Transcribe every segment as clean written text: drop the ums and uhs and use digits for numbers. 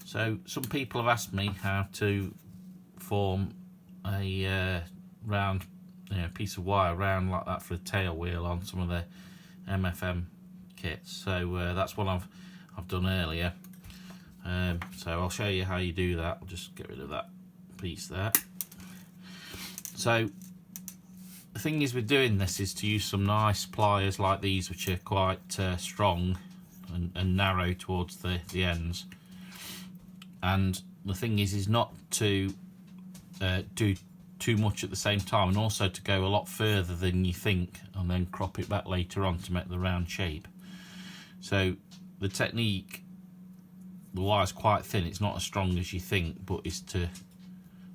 So some people have asked me how to form a round piece of wire round like that for the tail wheel on some of the MFM kits. So that's what I've done earlier. So I'll show you how you do that. I'll just get rid of that piece there. So the thing is with doing this is to use some nice pliers like these, which are quite strong and narrow towards the ends. And the thing is not to do too much at the same time, and also to go a lot further than you think and then crop it back later on to make the round shape. So the technique, the wire's quite thin, it's not as strong as you think, but it's to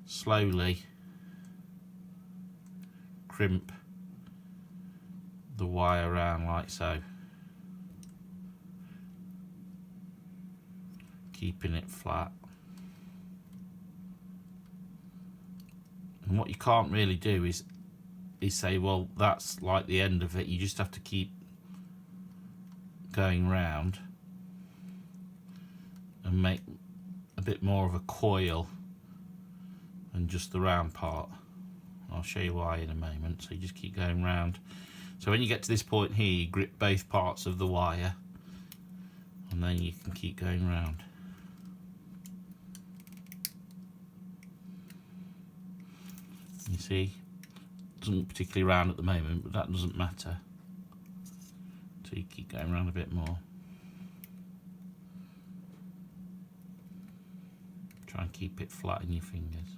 slowly crimp the wire around like so, keeping it flat. And what you can't really do is say, well, that's like the end of it. You just have to keep going round and make a bit more of a coil than just the round part. I'll show you why in a moment. So you just keep going round. So when you get to this point here, you grip both parts of the wire, and then you can keep going round. You see, it doesn't particularly round at the moment, but that doesn't matter. So you keep going around a bit more. Try and keep it flat in your fingers.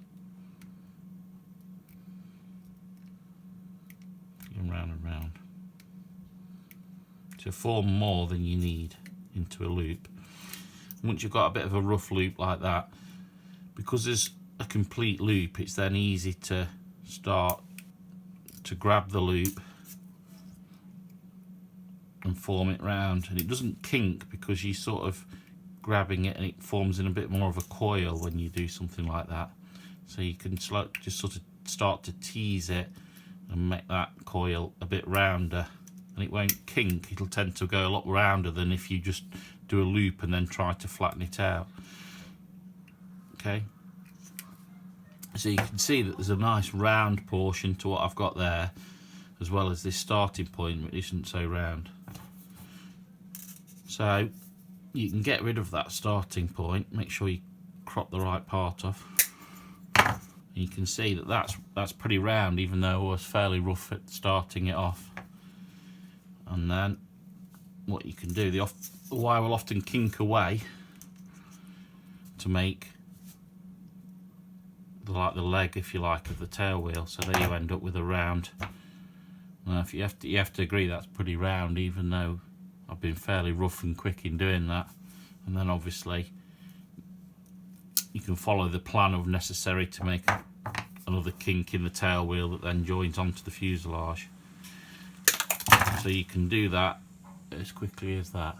Going round and round. To form more than you need into a loop. Once you've got a bit of a rough loop like that, because there's a complete loop, it's then easy to start to grab the loop and form it round, and it doesn't kink because you're sort of grabbing it and it forms in a bit more of a coil when you do something like that. So you can just sort of start to tease it and make that coil a bit rounder, and it won't kink. It'll tend to go a lot rounder than if you just do a loop and then try to flatten it out. Okay, so you can see that there's a nice round portion to what I've got there, as well as this starting point which isn't so round. So you can get rid of that starting point. Make sure you crop the right part off. You can see that that's pretty round, even though I was fairly rough at starting it off. And then what you can do, the wire will often kink away to make the leg, if you like, of the tail wheel. So there you end up with a round. Now, if you have to agree that's pretty round, even though I've been fairly rough and quick in doing that. And then obviously you can follow the plan of necessary to make another kink in the tail wheel that then joins onto the fuselage. So you can do that as quickly as that.